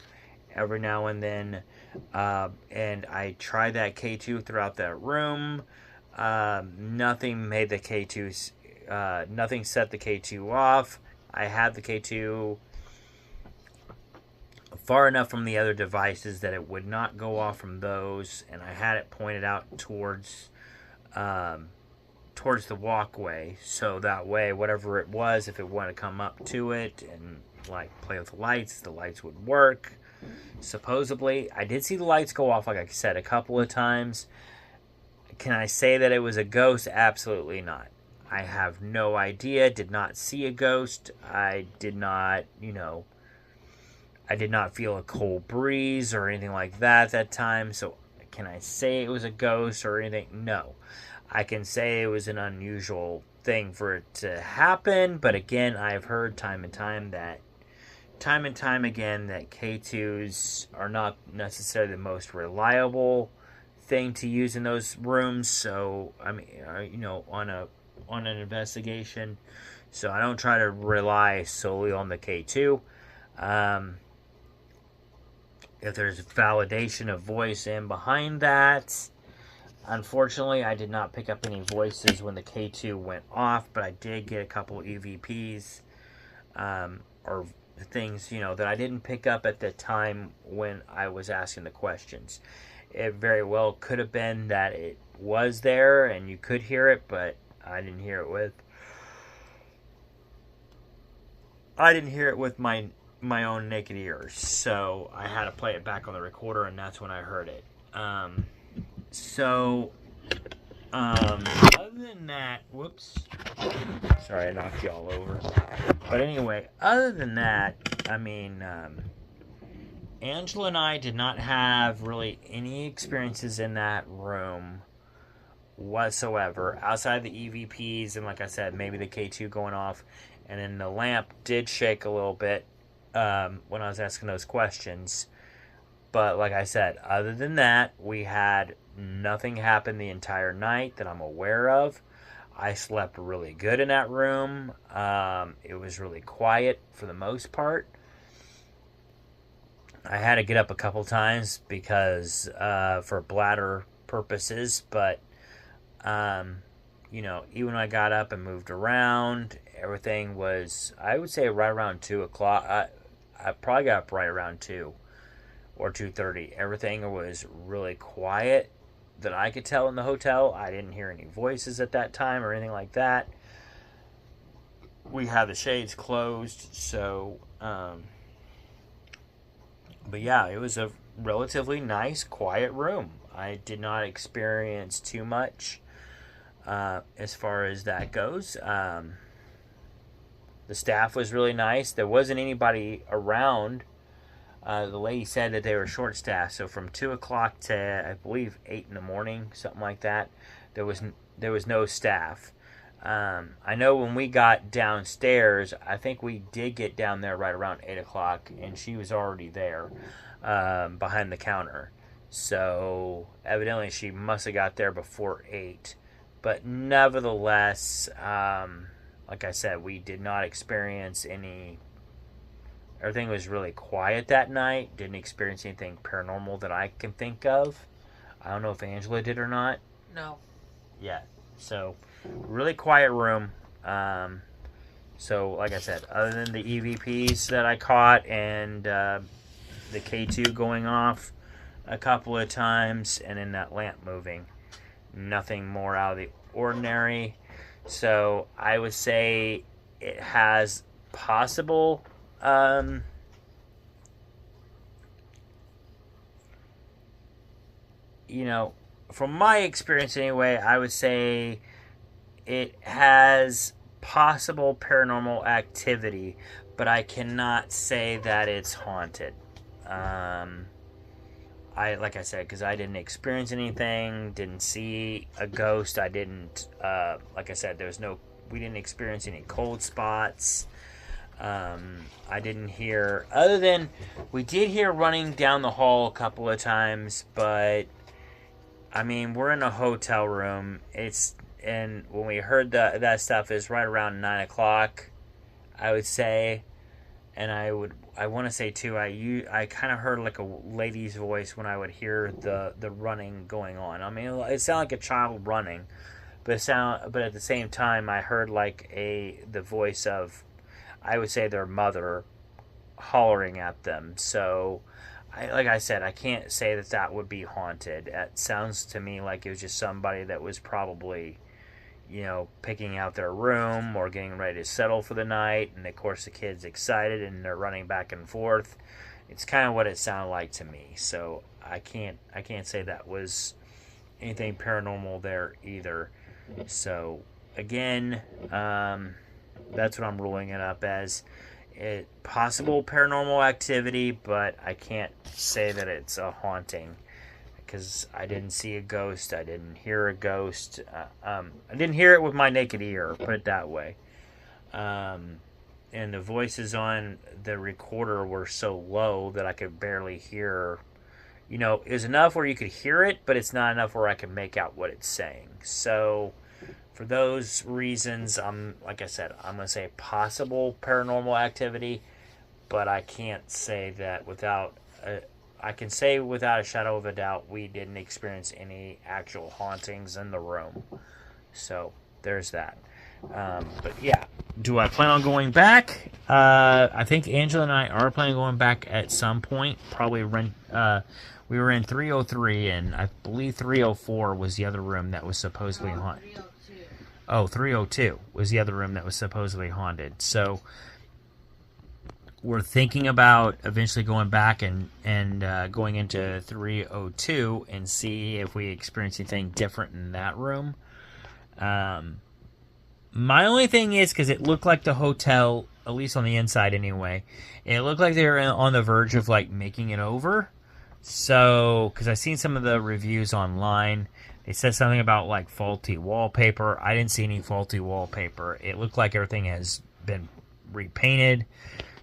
every now and then, and I tried that K2 throughout that room. Nothing made the K2, nothing set the K2 off. I had the K2 far enough from the other devices that it would not go off from those, and I had it pointed out towards the walkway, so that way, whatever it was, if it wanted to come up to it and like play with the lights would work. Supposedly, I did see the lights go off, like I said, a couple of times. Can I say that it was a ghost? Absolutely not. I have no idea. Did not see a ghost. I did not, I did not feel a cold breeze or anything like that time. So can I say it was a ghost or anything? No. I can say it was an unusual thing for it to happen. But again, I've heard time and time again that K2s are not necessarily the most reliable thing to use in those rooms. So I mean, on an investigation, so I don't try to rely solely on the K2. If there's validation of voice in behind that, unfortunately I did not pick up any voices when the K2 went off, but I did get a couple EVPs or things that I didn't pick up at the time when I was asking the questions. It very well could have been that it was there and you could hear it, but I didn't hear it with my own naked ears. So I had to play it back on the recorder, and that's when I heard it. Other than that, whoops. Sorry, I knocked you all over. But anyway, other than that, I mean, Angela and I did not have really any experiences in that room whatsoever, outside the EVPs and, like I said, maybe the K2 going off, and then the lamp did shake a little bit when I was asking those questions. But like I said, other than that, we had nothing happen the entire night that I'm aware of. I slept really good in that room. It was really quiet for the most part. I had to get up a couple times because for bladder purposes, but you know, even when I got up and moved around, everything was, I would say, right around 2 o'clock. I probably got up right around 2 or 2:30. Everything was really quiet that I could tell in the hotel. I didn't hear any voices at that time or anything like that. We had the shades closed, so but yeah, it was a relatively nice, quiet room. I did not experience too much as far as that goes. The staff was really nice. There wasn't anybody around. The lady said that they were short-staffed, so from 2 o'clock to, I believe, 8 in the morning, something like that, there was no staff. I know when we got downstairs, I think we did get down there right around 8 o'clock, and she was already there behind the counter. So evidently she must have got there before 8. But nevertheless, like I said, we did not experience any... Everything was really quiet that night. Didn't experience anything paranormal that I can think of. I don't know if Angela did or not. No. Yeah. So, really quiet room. So, like I said, other than the EVPs that I caught and the K2 going off a couple of times and then that lamp moving, nothing more out of the ordinary. So, I would say it has possible... you know, from my experience anyway, I would say it has possible paranormal activity, but I cannot say that it's haunted. Like I said, because I didn't experience anything, didn't see a ghost. I didn't, like I said, we didn't experience any cold spots. I didn't hear, other than we did hear running down the hall a couple of times, but I mean, we're in a hotel room. And when we heard that stuff is right around 9 o'clock, I would say, and I want to say too, I kind of heard like a lady's voice when I would hear the running going on. I mean, it sounded like a child running, but at the same time, I heard like the voice of, I would say, their mother hollering at them. So, like I said, I can't say that would be haunted. It sounds to me like it was just somebody that was probably, you know, picking out their room or getting ready to settle for the night. And of course, the kid's excited and they're running back and forth. It's kind of what it sounded like to me. So I can't say that was anything paranormal there either. So again, that's what I'm ruling it up as. Possible paranormal activity, but I can't say that it's a haunting because I didn't see a ghost. I didn't hear a ghost. I didn't hear it with my naked ear, put it that way. And the voices on the recorder were so low that I could barely hear. You know, it was enough where you could hear it, but it's not enough where I could make out what it's saying. So... for those reasons, like I said, I'm going to say possible paranormal activity, but I can't say that I can say without a shadow of a doubt we didn't experience any actual hauntings in the room. So, there's that. But yeah, do I plan on going back? I think Angela and I are planning on going back at some point. Probably we were in 303, and I believe 304 was the other room that was supposedly haunted. Oh, 302 was the other room that was supposedly haunted. So we're thinking about eventually going back and going into 302 and see if we experience anything different in that room. My only thing is, because it looked like the hotel at least on the inside anyway. It looked like they were on the verge of like making it over. So, because I've seen some of the reviews online, they said something about like faulty wallpaper. I didn't see any faulty wallpaper. It looked like everything has been repainted.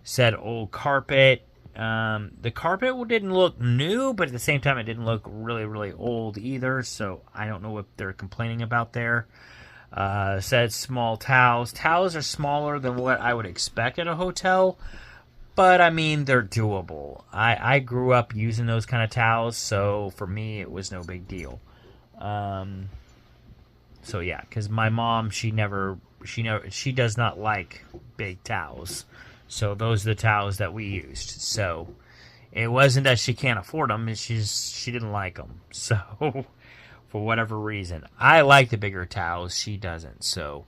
Said old carpet. The carpet didn't look new, but at the same time, it didn't look really, really old either. So I don't know what they're complaining about there. Said small towels. Towels are smaller than what I would expect at a hotel, but I mean, they're doable. I grew up using those kind of towels, so for me, it was no big deal. So yeah, because my mom, she does not like big towels. So those are the towels that we used. So it wasn't that she can't afford them, it's just she didn't like them. So for whatever reason, I like the bigger towels, she doesn't. So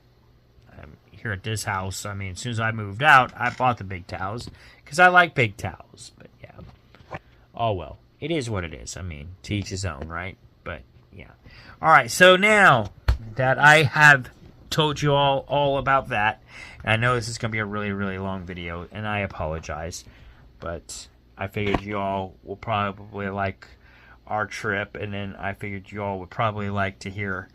here at this house, I mean, as soon as I moved out, I bought the big towels because I like big towels. But yeah, oh well, it is what it is. I mean, to each his own, right? But yeah. All right, so now that I have told you all about that, and I know this is going to be a really, really long video, and I apologize, but I figured you all will probably like our trip, and then I figured you all would probably like to hear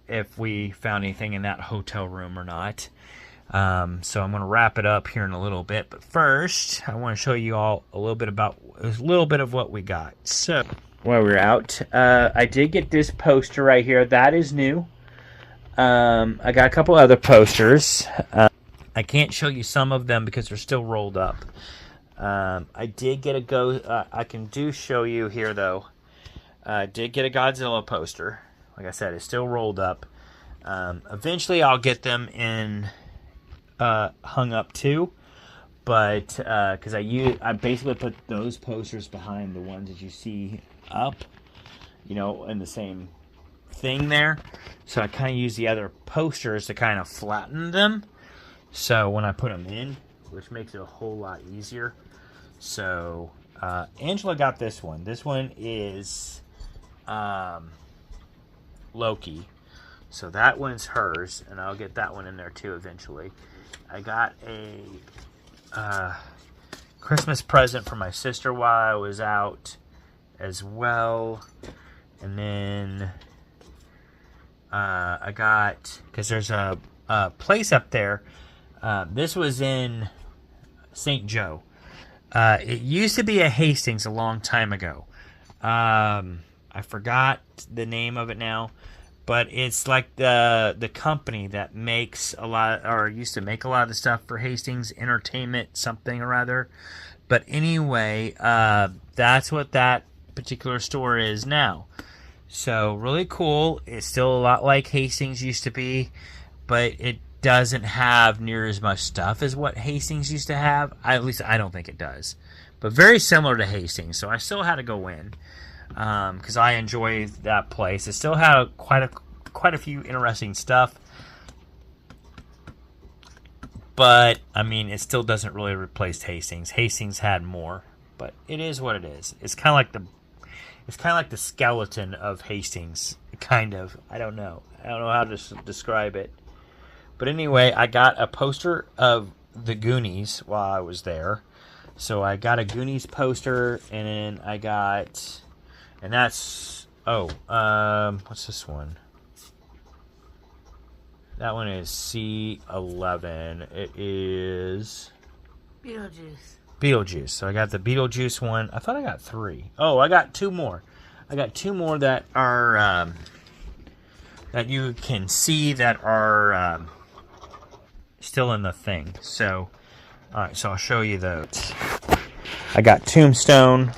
if we found anything in that hotel room or not. So I'm going to wrap it up here in a little bit, but first I want to show you all a little bit of what we got. So while we're out, I did get this poster right here. That is new. I got a couple other posters. I can't show you some of them because they're still rolled up. I did get I can show you here though. I did get a Godzilla poster. Like I said, it's still rolled up. Eventually I'll get them in hung up too, but because I basically put those posters behind the ones that you see up, in the same thing there. So I kind of use the other posters to kind of flatten them. So when I put them in, which makes it a whole lot easier. So Angela got this one. This one is Loki. So that one's hers, and I'll get that one in there too eventually. I got a Christmas present for my sister while I was out as well. And then I got, because there's a place up there. This was in St. Joe. It used to be a Hastings a long time ago. I forgot the name of it now, but it's like the company that makes a lot, or used to make a lot of the stuff for Hastings Entertainment something or other. But anyway, that's what that particular store is now. So really cool. It's still a lot like Hastings used to be, but it doesn't have near as much stuff as what Hastings used to have. At least I don't think it does. But very similar to Hastings, so I still had to go in because I enjoy that place. It still had quite a few interesting stuff, but I mean, it still doesn't really replace Hastings. Hastings had more, but it is what it is. It's kind of like the skeleton of Hastings, kind of. I don't know how to describe it. But anyway, I got a poster of the Goonies while I was there. So I got a Goonies poster, and then I got, and that's, what's this one? That one is C11. It is Beetlejuice. So I got the Beetlejuice one. I thought I got 3. Oh, I got 2 more. I got 2 more that are, that you can see that are, still in the thing. So, alright, so I'll show you those. I got Tombstone.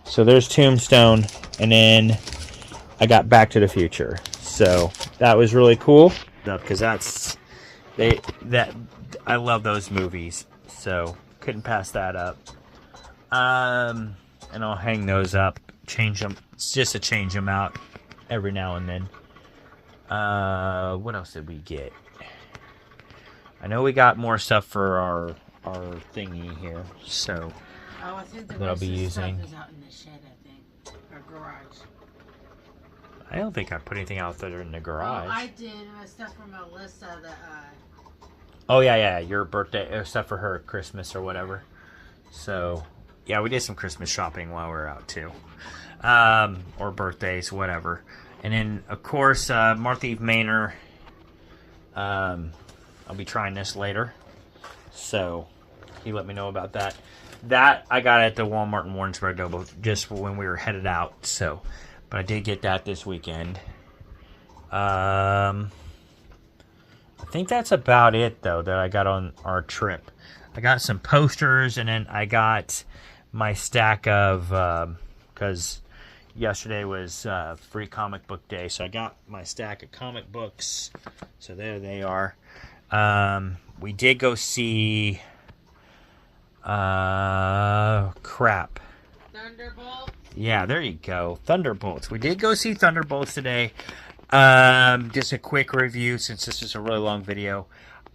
So there's Tombstone, and then I got Back to the Future. So that was really cool because I love those movies. So couldn't pass that up. And I'll hang those up, change them. It's just to change them out every now and then. What else did we get? I know we got more stuff for our thingy here, so I think that I'll be using. Stuff is out in the shed, I think, or garage. I don't think I put anything out there in the garage. Oh, I did. Stuff from Melissa. Oh, yeah, your birthday, except for her Christmas or whatever. So, yeah, we did some Christmas shopping while we were out, too. Or birthdays, whatever. And then, of course, Martha Eve Manor. I'll be trying this later. So, he let me know about that. That I got at the Walmart in Warrensburg, though, just when we were headed out. So, but I did get that this weekend. I think that's about it, though, that I got on our trip. I got some posters, and then I got my stack of, because yesterday was free comic book day, so I got my stack of comic books. So there they are. We did go see, crap. Thunderbolt. Yeah, there you go. Thunderbolts. We did go see Thunderbolts today. Just a quick review since this is a really long video.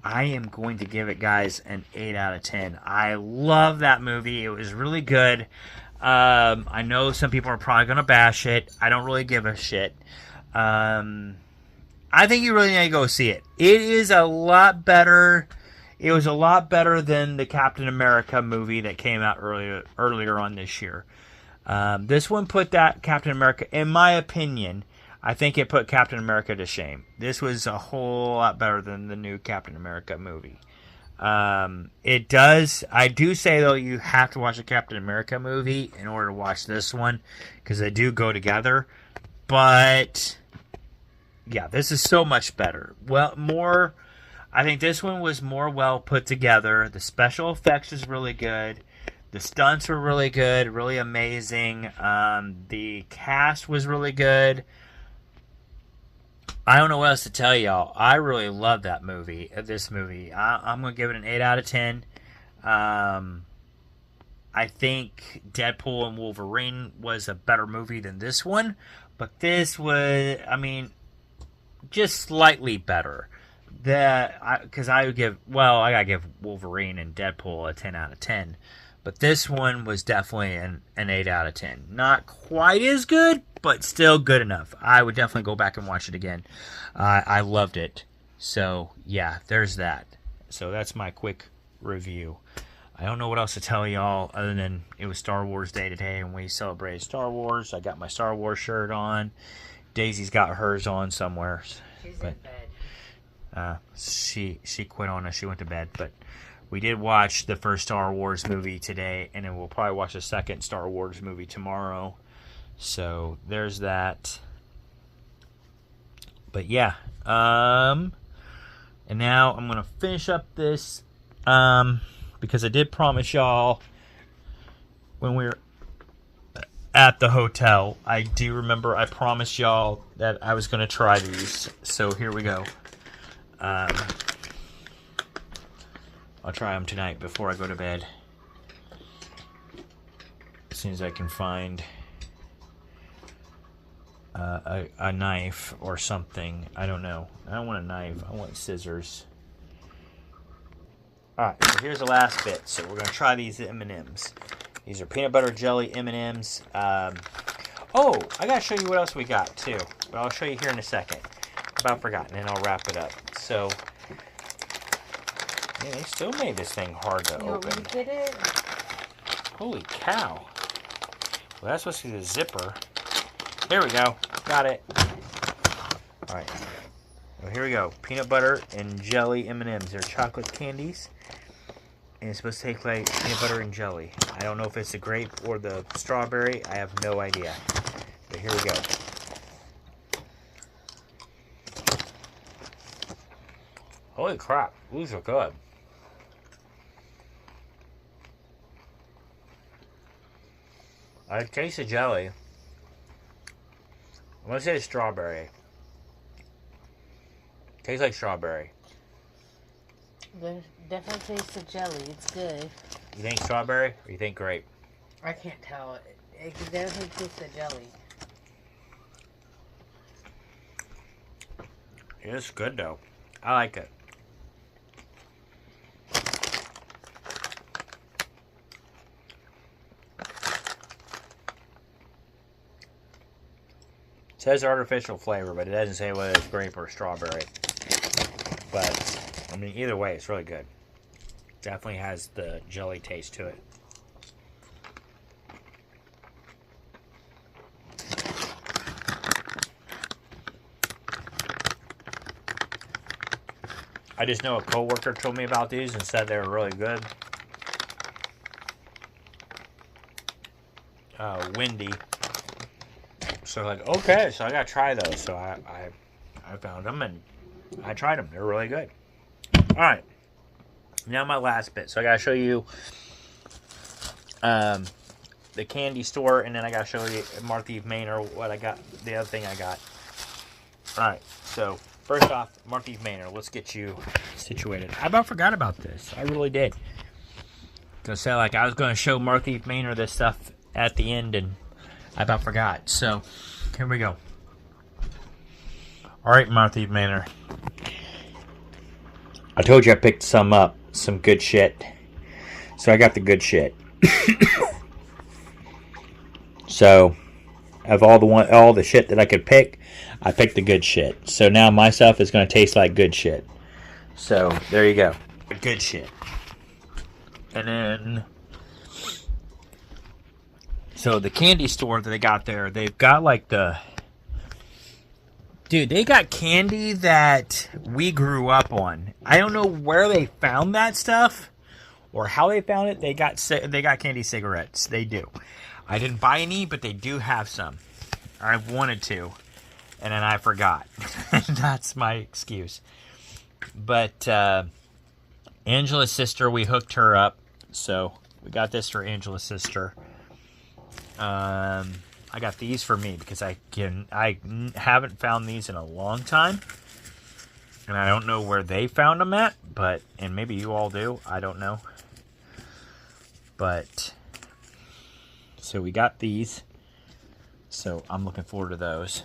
I am going to give it, guys, an 8 out of 10. I love that movie. It was really good. I know some people are probably going to bash it. I don't really give a shit. I think you really need to go see it. It is a lot better. It was a lot better than the Captain America movie that came out earlier on this year. This one put that Captain America, in my opinion, I think it put Captain America to shame. This was a whole lot better than the new Captain America movie. It does. I do say, though, you have to watch the Captain America movie in order to watch this one, because they do go together. But, yeah, this is so much better. Well, more, I think this one was more well put together. The special effects is really good. The stunts were really good, really amazing. The cast was really good. I don't know what else to tell y'all. I really love that movie. This movie, I'm gonna give it an 8 out of 10. I think Deadpool and Wolverine was a better movie than this one, but this was, I mean, just slightly better. Because I would give, well, I gotta give Wolverine and Deadpool a 10 out of 10. But this one was definitely an 8 out of 10. Not quite as good, but still good enough. I would definitely go back and watch it again. I loved it. So, yeah, there's that. So that's my quick review. I don't know what else to tell y'all other than it was Star Wars Day today and we celebrated Star Wars. I got my Star Wars shirt on. Daisy's got hers on somewhere. She's in bed. She quit on us. She went to bed, but we did watch the first Star Wars movie today, and then we'll probably watch the second Star Wars movie tomorrow. So there's that. But yeah, and now I'm gonna finish up this because I did promise y'all when we were at the hotel. I do remember I promised y'all that I was gonna try these. So here we go. I'll try them tonight before I go to bed. As soon as I can find a knife or something. I don't know. I don't want a knife. I want scissors. Alright, so here's the last bit. So we're going to try these M&Ms. These are peanut butter jelly M&Ms. Oh, I got to show you what else we got, too. But I'll show you here in a second. About forgotten, and I'll wrap it up. So, yeah, they still made this thing hard to open. You get it? Holy cow. Well, that's supposed to be the zipper. Here we go. Got it. Alright. Well, here we go. Peanut butter and jelly M&Ms. They're chocolate candies. And it's supposed to taste like peanut butter and jelly. I don't know if it's the grape or the strawberry. I have no idea. But here we go. Holy crap. These are good. I taste the jelly. I'm going to say it's strawberry. Tastes like strawberry. There's definitely tastes the jelly. It's good. You think strawberry or you think grape? I can't tell. It definitely tastes the jelly. It's good though. I like it. It says artificial flavor, but it doesn't say whether it's grape or strawberry. But I mean, either way, it's really good. Definitely has the jelly taste to it. I just know a coworker told me about these and said they were really good. Windy. So like, okay, so I gotta try those. So I found them and I tried them. They're really good. All right. Now my last bit. So I gotta show you the candy store, and then I gotta show you Martha Eve Manor, what I got, the other thing I got. All right. So first off, Martha Eve Manor. Let's get you situated. I about forgot about this. I really did. Cause like I was gonna show Martha Eve Manor this stuff at the end, and I about forgot. So here we go. All right, Martha Eve Manor. I told you I picked some up, some good shit. So I got the good shit. So, of all the shit that I could pick, I picked the good shit. So now my stuff is going to taste like good shit. So there you go, good shit. And then, so the candy store that they got there, they've got like dude, they got candy that we grew up on. I don't know where they found that stuff or how they found it. They got candy cigarettes. They do. I didn't buy any, but they do have some. I wanted to, and then I forgot. That's my excuse. But Angela's sister, we hooked her up. So we got this for Angela's sister. I got these for me because I haven't found these in a long time, and I don't know where they found them at, and maybe you all do. I don't know. But so we got these. So I'm looking forward to those.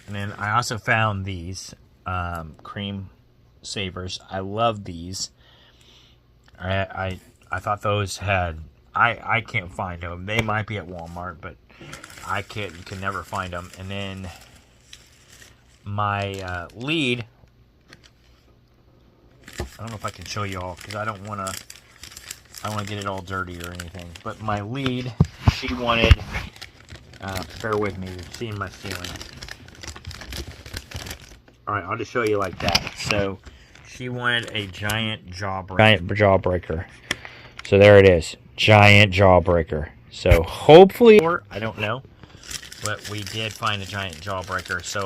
And then I also found these cream savers. I love these. I thought those had. I can't find them. They might be at Walmart, but I can never find them. And then my lead. I don't know if I can show you all because I don't want to get it all dirty or anything. But my lead, she wanted. Bear with me. You're seeing my ceiling. All right, I'll just show you like that. So she wanted a giant jawbreaker. So there it is. Giant jawbreaker. So hopefully, or I don't know, but we did find a giant jawbreaker. So,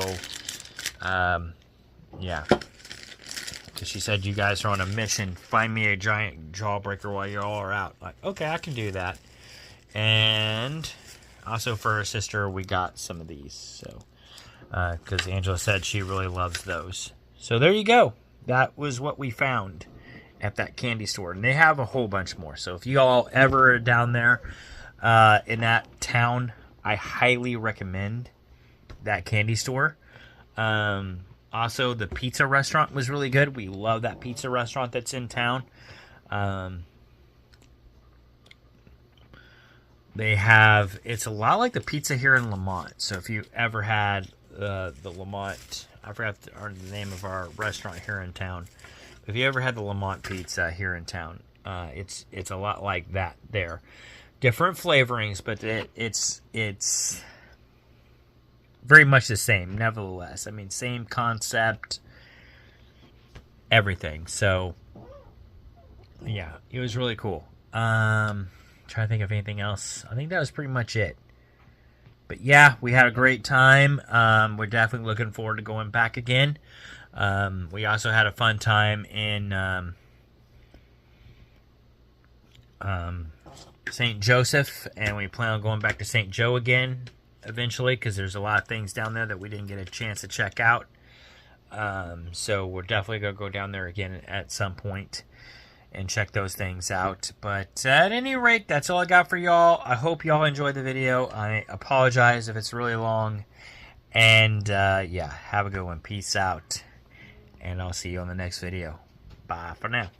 yeah. Because she said you guys are on a mission. Find me a giant jawbreaker while you all are out. Like, okay, I can do that. And also for her sister, we got some of these. So, because Angela said she really loves those. So there you go. That was what we found at that candy store, and they have a whole bunch more. So if you all ever are down there in that town, I highly recommend that candy store. Also, the pizza restaurant was really good. We love that pizza restaurant that's in town. They have, it's a lot like the pizza here in Lamont. So if you ever had the Lamont, I forgot the name of our restaurant here in town. If you ever had the Lamont pizza here in town, it's a lot like that there. Different flavorings, but it's very much the same, nevertheless. I mean, same concept, everything. So, yeah, it was really cool. Trying to think of anything else. I think that was pretty much it. But yeah, we had a great time. We're definitely looking forward to going back again. We also had a fun time in St. Joseph, and we plan on going back to St. Joe again eventually because there's a lot of things down there that we didn't get a chance to check out. So we're definitely going to go down there again at some point and check those things out. But at any rate, that's all I got for y'all. I hope y'all enjoyed the video. I apologize if it's really long. And yeah, have a good one. Peace out. And I'll see you on the next video. Bye for now.